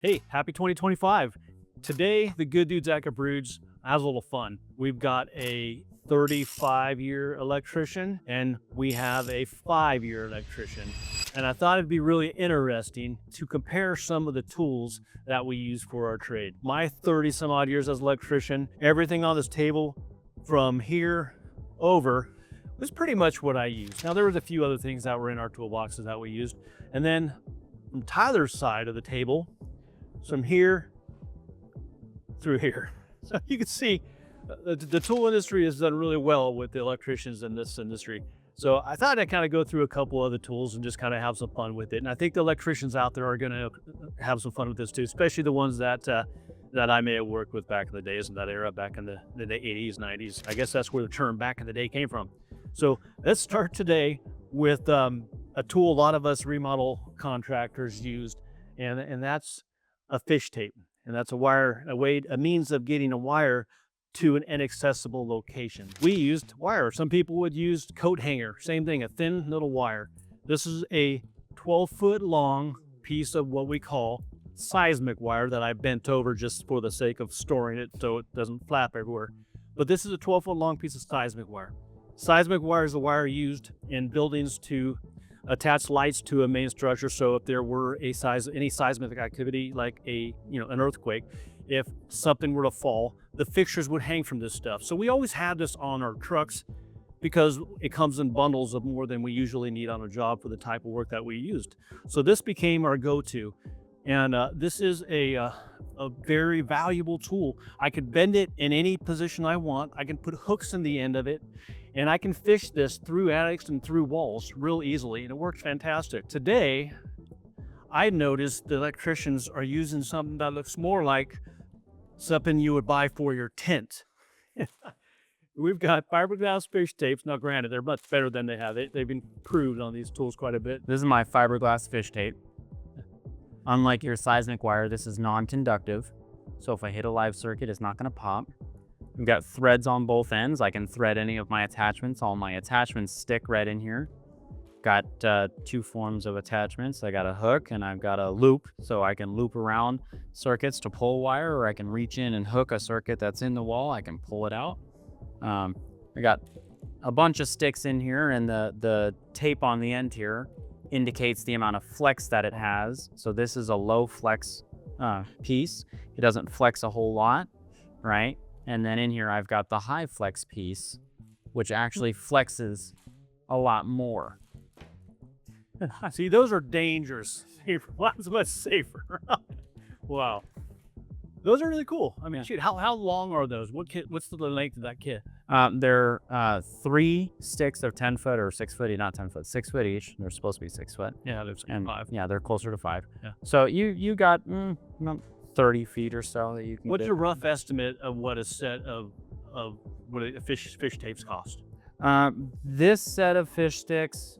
Hey, happy 2025. Today, the good dudes at Gubruds has a little fun. We've got a 35-year electrician and we have a 5-year electrician. And I thought it'd be really interesting to compare some of the tools that we use for our trade. My 30 some odd years as an electrician, everything on this table from here over was pretty much what I used. Now, there was a few other things that were in our toolboxes that we used. And then from Tyler's side of the table, from here through here. So you can see the tool industry has done really well with the electricians in this industry. So I thought I'd kind of go through a couple other tools and just kind of have some fun with it. And I think the electricians out there are going to have some fun with this too, especially the ones that I may have worked with back in the days in that era, back in the 80s, 90s. I guess that's where the term back in the day came from. So let's start today with a tool a lot of us remodel contractors used, and that's a fish tape. And that's a means of getting a wire to an inaccessible location. We used wire. Some people would use coat hanger, same thing, a thin little wire. This is a 12-foot long piece of what we call seismic wire that I bent over just for the sake of storing it so it doesn't flap everywhere. But this is a 12-foot long piece of seismic wire. Seismic wire is the wire used in buildings to attach lights to a main structure. So if there were any seismic activity, like an earthquake, if something were to fall, the fixtures would hang from this stuff. So we always had this on our trucks because it comes in bundles of more than we usually need on a job for the type of work that we used. So this became our go-to. And this is a very valuable tool. I could bend it in any position I want. I can put hooks in the end of it, and I can fish this through attics and through walls real easily, and it works fantastic. Today, I noticed the electricians are using something that looks more like something you would buy for your tent. We've got fiberglass fish tapes. Now, granted, they're much better than they have. They've been improved on these tools quite a bit. This is my fiberglass fish tape. Unlike your seismic wire, this is non-conductive. So if I hit a live circuit, it's not gonna pop. We've got threads on both ends. I can thread any of my attachments. All my attachments stick right in here. Got two forms of attachments. I got a hook and I've got a loop, so I can loop around circuits to pull wire, or I can reach in and hook a circuit that's in the wall. I can pull it out. I got a bunch of sticks in here, and the tape on the end here indicates the amount of flex that it has. So this is a low flex piece. It doesn't flex a whole lot, right? And then in here, I've got the high flex piece, which actually flexes a lot more. See, those are dangerous. Lots much safer. Wow. Those are really cool. I mean, shoot, how long are those? What's the length of that kit? They're 3 sticks of 10 foot or 6 foot, not 10 foot, 6 foot each. They're supposed to be 6 foot. Yeah, they're 5. Yeah, they're closer to 5. Yeah. So you got 30 feet or so that you can What's get. your rough estimate of what a set of what a fish tapes cost? This set of fish sticks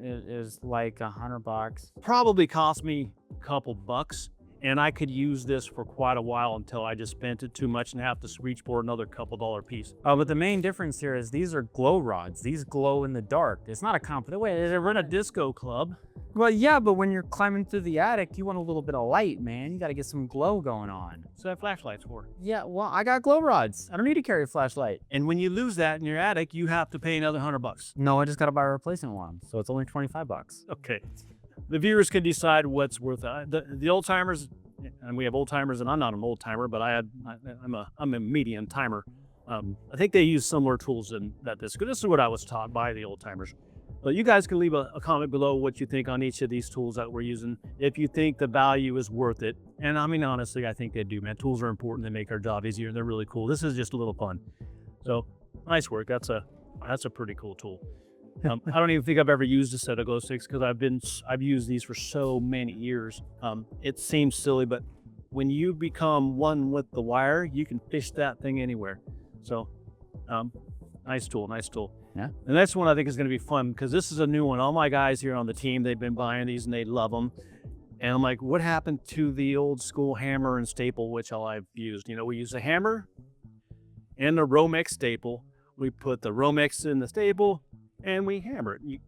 is like $100. Probably cost me a couple bucks, and I could use this for quite a while until I just spent it too much and have to reach for another couple dollar piece. But the main difference here is these are glow rods. These glow in the dark. It's not a confident way. They run a disco club. Well, yeah, but when you're climbing through the attic, you want a little bit of light, man. You got to get some glow going on. So I have flashlights for. Yeah, well, I got glow rods. I don't need to carry a flashlight. And when you lose that in your attic, you have to pay another $100. No, I just got to buy a replacement one. So it's only $25. Okay. The viewers can decide what's worth it. The old timers, and we have old timers, and I'm not an old timer, but I'm a medium timer. I think they use similar tools in that this is what I was taught by the old timers. But you guys can leave a comment below what you think on each of these tools that we're using, if you think the value is worth it. And I mean, honestly, I think they do, man. Tools are important. They make our job easier, and they're really cool. This is just a little fun. So nice work. That's a pretty cool tool. I don't even think I've ever used a set of glow sticks because I've used these for so many years. It seems silly, but when you become one with the wire, you can fish that thing anywhere. So nice tool. Yeah. And that's one I think is going to be fun because this is a new one. All my guys here on the team, they've been buying these and they love them. And I'm like, what happened to the old school hammer and staple, which I've used? We use a hammer and a Romex staple. We put the Romex in the staple and we hammer it.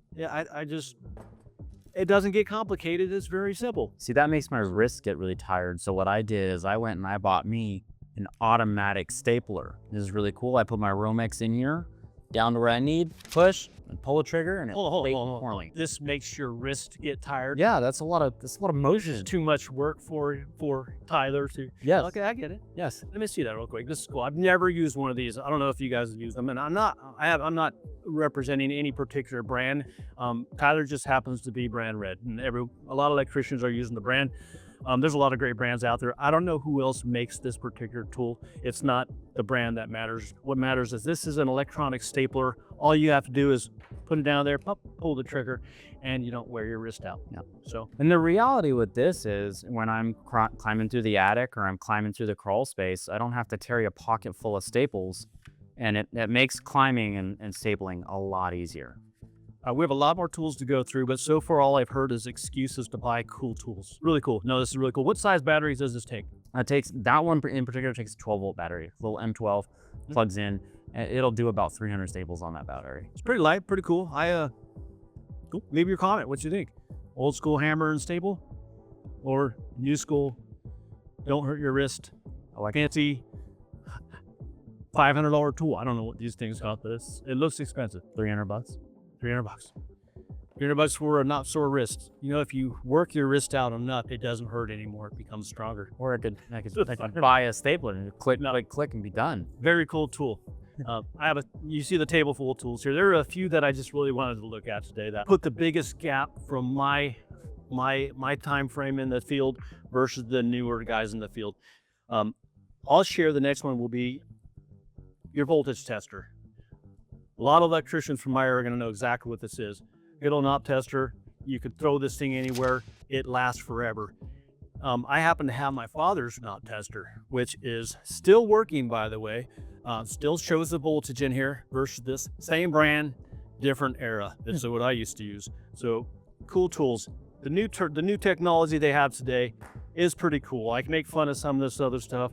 It doesn't get complicated. It's very simple. See, that makes my wrist get really tired. So what I did is I went and I bought me an automatic stapler. This is really cool. I put my Romex in here, down to where I need, push, and pull the trigger, and it Hold plays on. formally. This makes your wrist get tired. Yeah, that's a lot of motion. It's too much work for Tyler to. Yes. Okay, I get it. Yes. Let me see that real quick. This is cool. I've never used one of these. I don't know if you guys have used them, and I'm not representing any particular brand. Tyler just happens to be brand red, and a lot of electricians are using the brand. There's a lot of great brands out there. I don't know who else makes this particular tool. It's not the brand that matters. What matters is this is an electronic stapler. All you have to do is put it down there, pull the trigger, and you don't wear your wrist out. Yeah. So, And the reality with this is when I'm climbing through the attic or I'm climbing through the crawl space, I don't have to carry a pocket full of staples, and it makes climbing and stapling a lot easier. we have a lot more tools to go through, but so far all I've heard is excuses to buy cool tools. Really cool. No, this is really cool. What size batteries does this take? That one in particular takes a 12-volt battery, little M12, plugs in. It'll do about 300 staples on that battery. It's pretty light, pretty cool. Cool. Leave your comment. What you think? Old school hammer and staple, or new school? Don't hurt your wrist. I like Fancy $500 tool. I don't know what these things cost, but it looks expensive. $300. $300. $300 for a not sore wrist. You know, if you work your wrist out enough, it doesn't hurt anymore. It becomes stronger. Or I could buy a stapler and click, and be done. Very cool tool. You see the table full of tools here. There are a few that I just really wanted to look at today that put the biggest gap from my time frame in the field versus the newer guys in the field. I'll share. The next one will be your voltage tester. A lot of electricians from my area are going to know exactly what this is. Little knob tester. You could throw this thing anywhere. It lasts forever. I happen to have my father's knob tester, which is still working, by the way. Still shows the voltage in here versus this. Same brand, different era. This is what I used to use. So cool tools. The new technology they have today is pretty cool. I can make fun of some of this other stuff.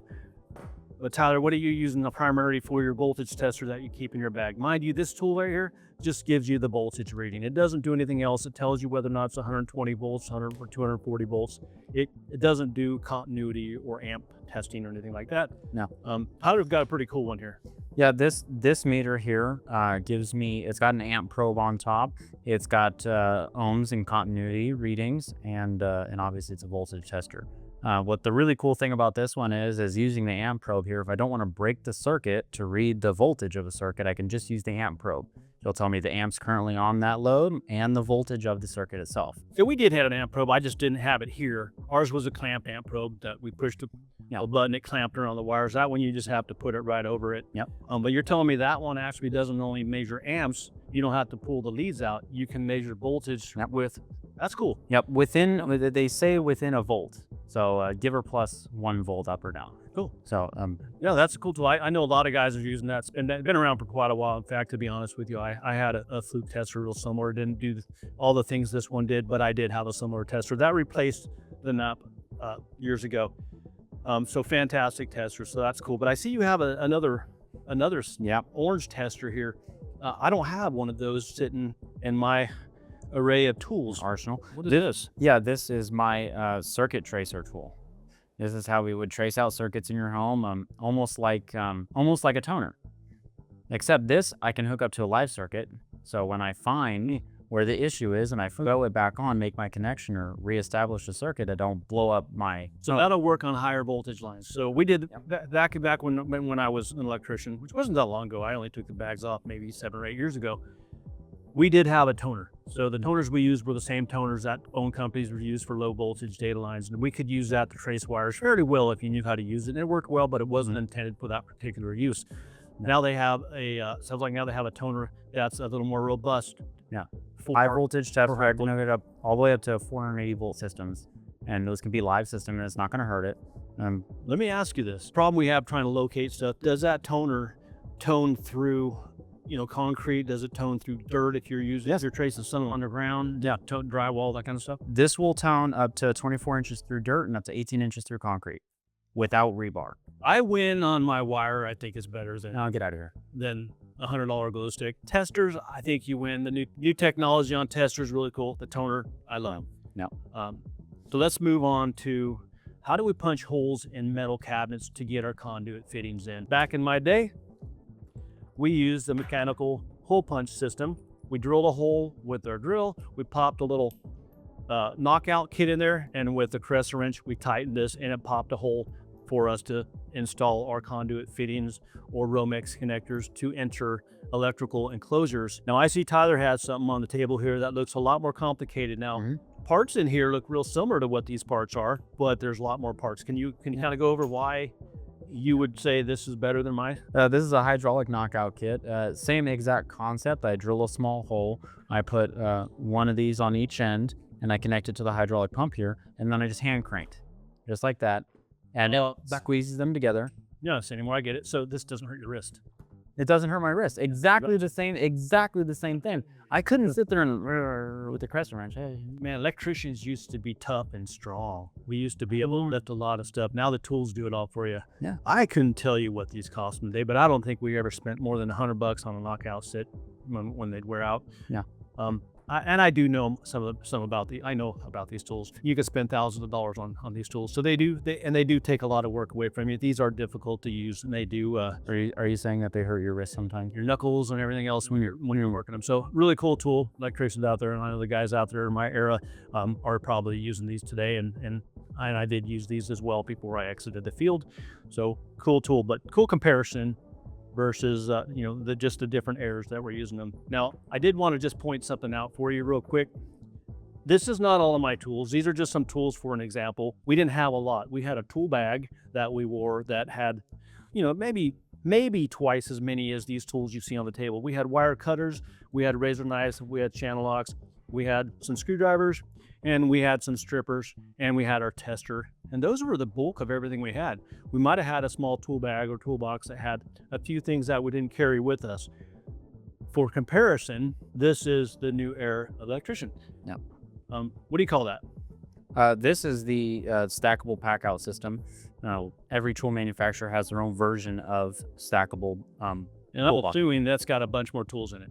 But Tyler, what are you using primarily for your voltage tester that you keep in your bag? Mind you, this tool right here just gives you the voltage reading. It doesn't do anything else. It tells you whether or not it's 120 volts, 100 or 240 volts. It doesn't do continuity or amp testing or anything like that. No. Tyler's got a pretty cool one here. Yeah, this meter here it's got an amp probe on top. It's got ohms and continuity readings, and obviously it's a voltage tester. What the really cool thing about this one is using the amp probe here. If I don't want to break the circuit to read the voltage of a circuit, I can just use the amp probe. It'll tell me the amp's currently on that load and the voltage of the circuit itself. So we did have an amp probe. I just didn't have it here. Ours was a clamped amp probe that we pushed a button, it clamped around the wires. That one you just have to put it right over it. Yep. But you're telling me that one actually doesn't only measure amps. You don't have to pull the leads out. You can measure voltage with. That's cool. Yep. They say within a volt. So give or plus 1 volt up or down. Cool. So yeah, that's a cool tool. I know a lot of guys are using that. It's been around for quite a while. In fact, to be honest with you, I had a fluke tester real similar. Didn't do all the things this one did, but I did have a similar tester that replaced the NAP years ago. So fantastic tester. So that's cool. But I see you have another orange tester here. I don't have one of those sitting in my array of tools. Arsenal. What is this? Yeah, this is my circuit tracer tool. This is how we would trace out circuits in your home, almost like a toner. Except this, I can hook up to a live circuit. So when I find where the issue is and I throw it back on, make my connection or reestablish the circuit, I don't blow up my. So that'll work on higher voltage lines. So we did that back when I was an electrician, which wasn't that long ago. I only took the bags off maybe 7 or 8 years ago. We did have a toner. So the toners we used were the same toners that phone companies were used for low voltage data lines. And we could use that to trace wires fairly well if you knew how to use it. And it worked well, but it wasn't intended for that particular use. Now they have sounds like now they have a toner that's a little more robust. Yeah. High voltage tester, I can hook it up all the way up to 480 volt systems. And those can be live system and it's not going to hurt it. Let me ask you this. Problem we have trying to locate stuff, does that toner tone through concrete? Does it tone through dirt if you're using if you're tracing something underground? Yeah, drywall, that kind of stuff. This will tone up to 24 inches through dirt and up to 18 inches through concrete without rebar. I win on my wire. I think it's better than. Now get out of here. Than $100 glue stick. Testers, I think you win. The new technology on testers really cool. The toner, I love. No. So let's move on to how do we punch holes in metal cabinets to get our conduit fittings in. Back in my day, we used the mechanical hole punch system. We drilled a hole with our drill. We popped a little knockout kit in there, and with the crescent wrench, we tightened this, and it popped a hole for us to install our conduit fittings or Romex connectors to enter electrical enclosures. Now, I see Tyler has something on the table here that looks a lot more complicated. Now, parts in here look real similar to what these parts are, but there's a lot more parts. Can you kind of go over why you would say this is better than mine? This is a hydraulic knockout kit. Same exact concept. I drill a small hole. I put one of these on each end, and I connect it to the hydraulic pump here, and then I just hand cranked, just like that. And it squeezes them together. Yes, anymore, I get it. So this doesn't hurt your wrist. It doesn't hurt my wrist. Exactly the same thing. I couldn't sit there and with the crescent wrench. Hey. Man, electricians used to be tough and strong. We used to be able to lift a lot of stuff. Now the tools do it all for you. Yeah. I couldn't tell you what these cost today, but I don't think we ever spent more than $100 on a knockout set when they'd wear out. Yeah. I do know I know about these tools. You could spend thousands of dollars on these tools. So they do take a lot of work away from you. These are difficult to use, and they do. Are you saying that they hurt your wrist sometimes? Your knuckles and everything else when you're working them. So really cool tool. Electricians out there, and I know the guys out there in my era are probably using these today, and I did use these as well before I exited the field. So cool tool, but cool comparison versus just the different errors that we're using them. Now, I did want to just point something out for you real quick. This is not all of my tools. These are just some tools for an example. We didn't have a lot. We had a tool bag that we wore that had, maybe twice as many as these tools you see on the table. We had wire cutters, we had razor knives, we had channel locks, we had some screwdrivers, and we had some strippers, and we had our tester. And those were the bulk of everything we had. We might have had a small tool bag or toolbox that had a few things that we didn't carry with us. For comparison, this is the new Air Electrician. Yep. What do you call that? This is the stackable Packout system. Every tool manufacturer has their own version of stackable. And I'm assuming that's got a bunch more tools in it.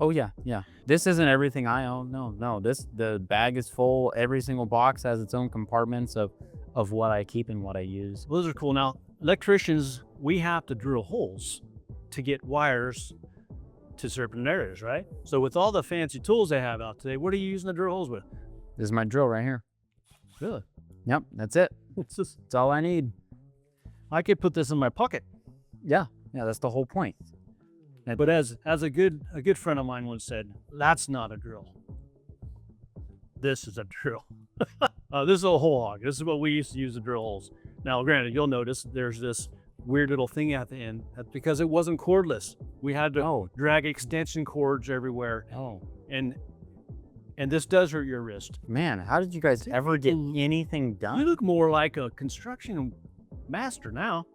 Oh yeah. This isn't everything I own. No. The bag is full. Every single box has its own compartments of what I keep and what I use. Well, those are cool. Now, electricians, we have to drill holes to get wires to certain areas, right? So with all the fancy tools they have out today, what are you using to drill holes with? This is my drill right here. Really? Yep, that's it. It's all I need. I could put this in my pocket. Yeah, that's the whole point. But as a good friend of mine once said, that's not a drill. This is a drill. This is a whole-hog. This is what we used to use to drill holes. Now, granted, you'll notice there's this weird little thing at the end. That's because it wasn't cordless. We had to drag extension cords everywhere. Oh. And this does hurt your wrist. Man, how did you guys ever get anything done? You look more like a construction master now.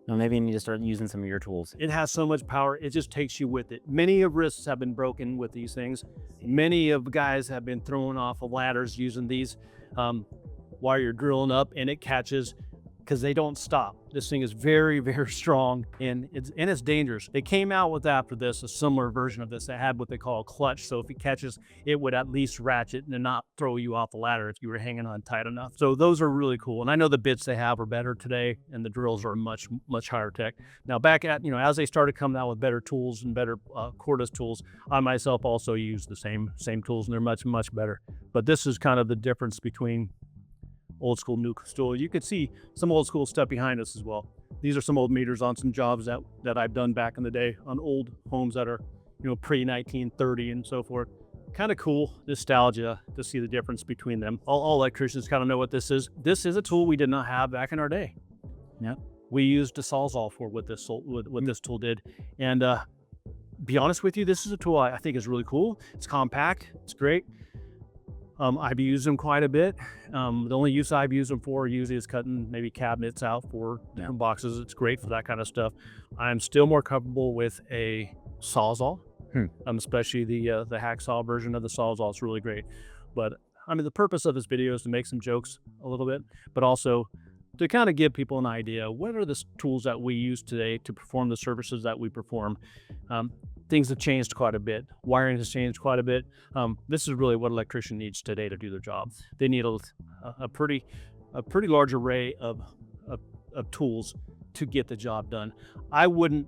No, maybe you need to start using some of your tools. It has so much power, it just takes you with it. Many of wrists have been broken with these things. Many of guys have been thrown off of ladders using these while you're drilling up, and it catches because they don't stop. This thing is very, very strong, and it's dangerous. They came out with, after this, a similar version of this that had what they call a clutch. So if it catches, it would at least ratchet and not throw you off the ladder if you were hanging on tight enough. So those are really cool. And I know the bits they have are better today, and the drills are much, much higher tech. Now back at, as they started coming out with better tools and better cordless tools, I myself also use the same tools, and they're much, much better. But this is kind of the difference between old school, new school. You could see some old school stuff behind us as well. These are some old meters on some jobs that I've done back in the day on old homes that are, pre-1930 and so forth. Kind of cool nostalgia to see the difference between them. All electricians kind of know what this is. This is a tool we did not have back in our day. Yeah, we used a Sawzall for what this tool did. And be honest with you, this is a tool I think is really cool. It's compact. It's great. I've used them quite a bit. The only use I've used them for usually is cutting maybe cabinets out for different boxes. It's great for that kind of stuff. I'm still more comfortable with a Sawzall, especially the hacksaw version of the Sawzall. It's really great. But the purpose of this video is to make some jokes a little bit, but also to kind of give people an idea, what are the tools that we use today to perform the services that we perform? Things have changed quite a bit. Wiring has changed quite a bit. This is really what an electrician needs today to do their job. They need a pretty large array of tools to get the job done. I wouldn't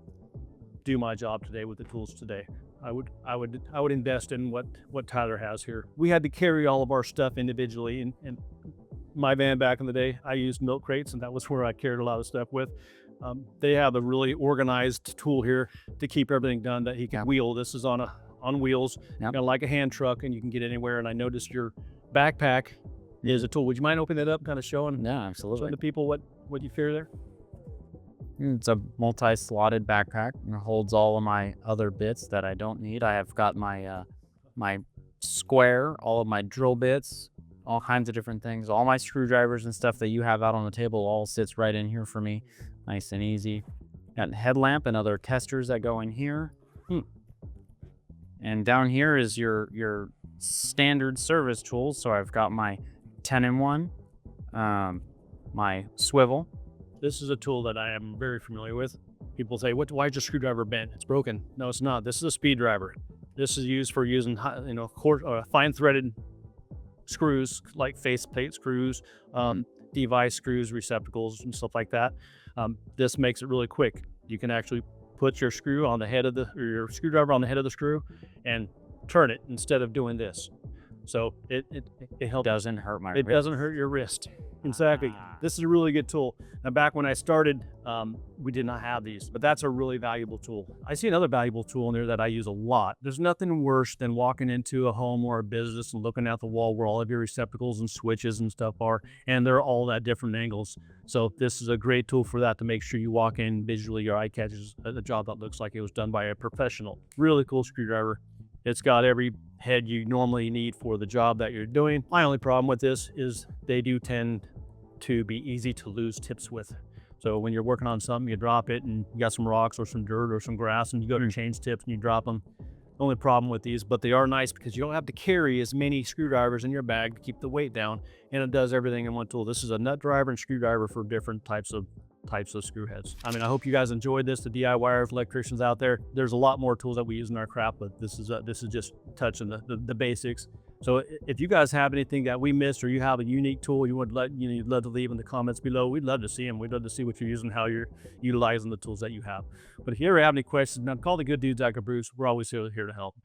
do my job today with the tools today. I would invest in what Tyler has here. We had to carry all of our stuff individually. In my van back in the day, I used milk crates, and that was where I carried a lot of stuff with. They have a really organized tool here to keep everything done that he can wheel. This is on wheels, kind of like a hand truck, and you can get anywhere. And I noticed your backpack is a tool. Would you mind opening it up, kind of showing the people what you fear there? It's a multi-slotted backpack and it holds all of my other bits that I don't need. I have got my my square, all of my drill bits, all kinds of different things. All my screwdrivers and stuff that you have out on the table all sits right in here for me. Nice and easy. Got a headlamp and other testers that go in here. And down here is your standard service tools. So I've got my 10-in-1, my swivel. This is a tool that I am very familiar with. People say, why is your screwdriver bent? It's broken. No, it's not. This is a speed driver. This is used for using, fine threaded screws like faceplate screws, device screws, receptacles, and stuff like that. This makes it really quick. You can actually put your screw on the head of your screwdriver on the head of the screw and turn it instead of doing this. So it helps. Doesn't hurt my wrist. It doesn't hurt your wrist. Exactly. This is a really good tool. Now, back when I started, we did not have these, but that's a really valuable tool. I see another valuable tool in there that I use a lot. There's nothing worse than walking into a home or a business and looking at the wall where all of your receptacles and switches and stuff are, and they're all at different angles. So this is a great tool for that, to make sure you walk in visually, your eye catches a job that looks like it was done by a professional. Really cool screwdriver. It's got every head you normally need for the job that you're doing. My only problem with this is they do tend to be easy to lose tips with. So when you're working on something, you drop it and you got some rocks or some dirt or some grass and you go to change tips and you drop them. The only problem with these, but they are nice because you don't have to carry as many screwdrivers in your bag to keep the weight down, and it does everything in one tool. This is a nut driver and screwdriver for different types of screw heads. I mean, I hope you guys enjoyed this, the DIYers, electricians out there. There's a lot more tools that we use in our craft, but this is just touching the basics. So if you guys have anything that we missed, or you have a unique tool you'd love to leave in the comments below, we'd love to see them. We'd love to see what you're using, how you're utilizing the tools that you have. But if you ever have any questions, now call the good dudes at Gubruds. We're always here to help.